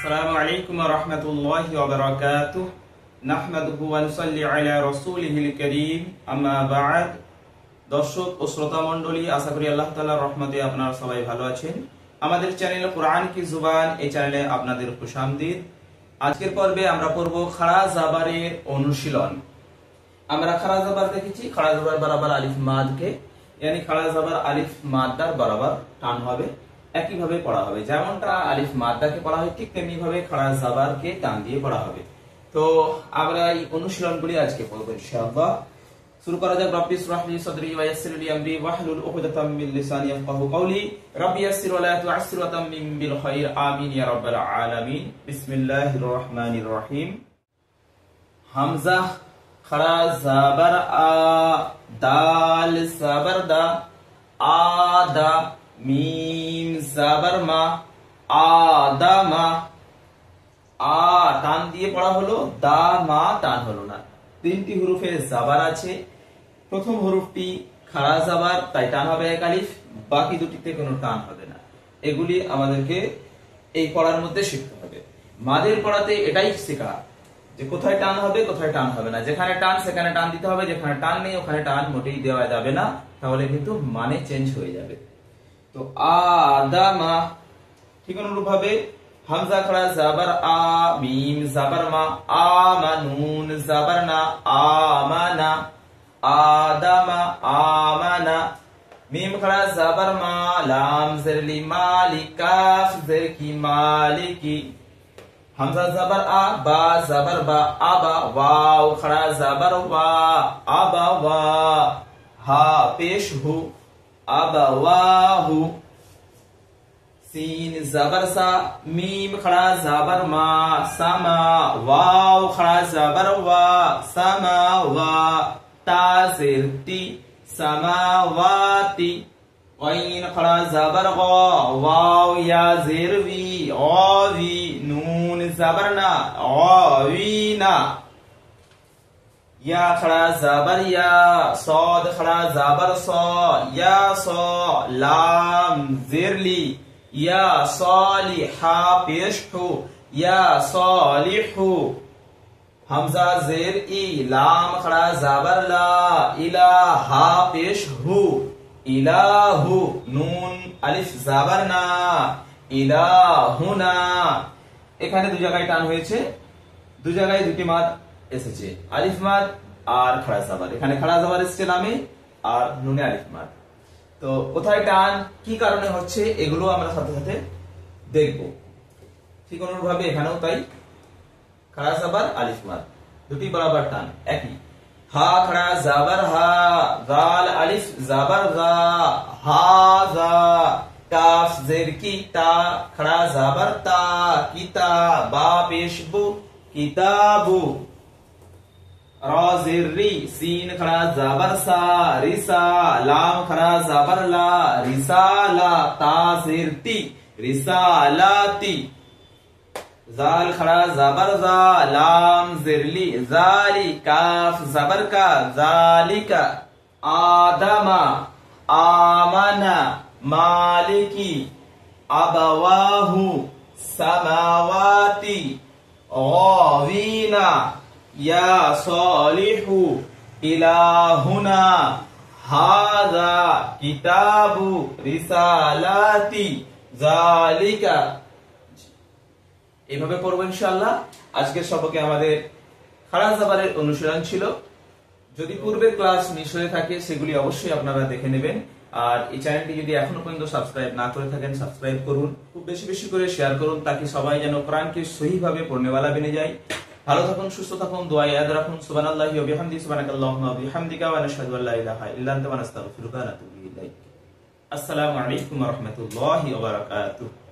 আসসালামু আলাইকুম ওয়া রাহমাতুল্লাহি ওয়া বারাকাতুহু নাহমাদুহু ওয়া নুসাল্লি আলা রাসূলিহিল কারীম আম্মা বা'দ। দর্শক ও শ্রোতা মণ্ডলী, আশা করি আল্লাহ তাআলার রহমতে আপনারা সবাই ভালো আছেন। আমাদের চ্যানেল কোরআন কি জুবান, এই চ্যানেলে আপনাদের খুশামদীদ। আজকের পর্বে আমরা পড়ব খাড়া জাবারের অনুশীলন। আমরা খাড়া জাবার দেখেছি, খাড়া জাবার বরাবর আলিফ মাদ কে यानी খাড়া জাবার আলিফ মাদ্দার বরাবর টান হবে। একই ভাবে পড়া হবে, যেমনটা আলিফ মাদ্দাকে পড়া হয় ঠিক তেমনি ভাবে খাড়া জাবারকে টান দিয়ে পড়া হবে। তো আমরা এই অনুশীলনগুলি আজকে পড়ব ইনশাআল্লাহ। শুরু করা যাক। রব্বি ইশরাহ লি সাদরি ওয়া ইয়াসসির লি আমরি ওয়াহলুল উকদাতাম মিন লিসানি ইয়াফকাহু কওলি। রব্বি ইয়াসসির ওয়া লা তু'আসসির ওয়া তাম্মিম বিল খাইর, আমিন ইয়া রাব্বাল আলামিন। বিসমিল্লাহির রহমানির রহিম। হামজা খাড়া জাবার আ, দাল জাবার দা, আদা, মিম জাবার মা, আদামা। আ টান দিয়ে পড়া হলো, দা মা টান হলো না। তিনটি হরফে জাবার আছে। প্রথম হরফটি খাড়া জাবার, তাই টান হবে এক আলিফ, বাকি দুটিতে কোনো টান হবে না। এগুলি আমাদেরকে এই পড়ার মধ্যে শিখতে হবে। মাদের পড়াতে এটাই শেখা যে কোথায় টান হবে কোথায় টান হবে না। যেখানে টান সেখানে টান দিতে হবে, যেখানে টান নেই ওখানে টান মোটেই দেওয়া যাবে না, তাহলে কিন্তু মানে চেঞ্জ হয়ে যাবে। তো আদামা ঠিক অনুরূপ ভাবে হামজা খাড়া জাবার আ, মিম জাবার মা, আমা, নুন জাবার না, আমানা, আদামা, আমানা। মিম খাড়া জাবার মা, লাম জেরলি মালি, কাফ জের কি মালিকি। হামজা জাবার আ, বা জাবার বা, আবা, ওয়াও খাড়া জাবার ওয়া, আবা ওয়া। হা পেশ হু, আবা ওয়াহু। सीन जबर सा, मीम खड़ा जबर मा, समा, वाव खड़ा जबर वा, समा वा। ता जेर ती, समावाती। गैन खड़ा जबर गौ, वाव या जेर वी, औवी। नून जबर ना, औवीना। या खड़ा जबर या, सौद खड़ा जबर सौ, या सौ। लाम जेरली, या सालिहा पेश हो, या सालिहु। हमजा जेर ई, लाम खड़ा जाबर ला, इलाहा पेश हु, इलाहु। নুন আলিফ জাবার না, ইলাহুনা। এখানে দু জায়গায় টান হয়েছে, দু জায়গায় দুটি মাদ এসেছে, আলিফ মাদ আর খাড়া জাবার। এখানে খাড়া জাবার এসেছে লামে আর নুনে আলিফ মাদ। তো কোথায় টান কি কারণে হচ্ছে এগুলো আমরা সাথে সাথে দেখব। ঠিক অনুরূপভাবে এখানেও তাই, খাড়া জাবার আলিফ মাদ দুটি বরাবর টান একই। হা খাড়া জাবার হা, জাল আলিফ জাবার জা, হাজা। কাফ জের কি তা, খাড়া জাবার তা, কিতা, বা পেশ বু, কিতাবু। রা জের রি, সিন খড়া জাবার সা, রিসা। লাম খড়া জাবার লা, রিসালা। তা জের তি, রিসালাতি। জাল খড়া জাবার জা, লাম জের লি, জালি। কাফ জাবার কা, জালিকা। আদামা, আমানা। মালিকি, আবাওয়াহু। সামাওয়াতি, গাওয়িনা। या सालिहु, इलाहुना। हाजा किताबु, रिसालाती, जालिका। এইভাবে পড়বো ইনশাআল্লাহ। আজকের সবকে আমাদের খাড়া জাবারের অনুশীলন ছিল। যদি পূর্বের ক্লাস মিস হয়ে থাকে সেগুলি অবশ্যই আপনারা দেখে নেবেন। আর এই চ্যানেলটি যদি এখনো পর্যন্ত সাবস্ক্রাইব না করে থাকেন সাবস্ক্রাইব করুন, খুব বেশি বেশি করে শেয়ার করুন, তাকে সবাই যেন কোরআনকে সহিভাবে পড়নেওয়ালা বনে যায়। ভালো থাকুন, সুস্থ থাকুন, দোয়া ইয়াদ রাখুন। সুবহানাল্লাহি ওয়া বিহামদিহি, সুবহানাকাল্লাহুম্মা ওয়া বিহামদিকা, ওয়া নাশহাদু আল্লা ইলাহা ইল্লা আনতা, ওয়া নাস্তাগফিরুকা ওয়া নাতুবু ইলাইক। আসসালামু আলাইকুম ওয়া রাহমাতুল্লাহি ওয়া বারাকাতুহু।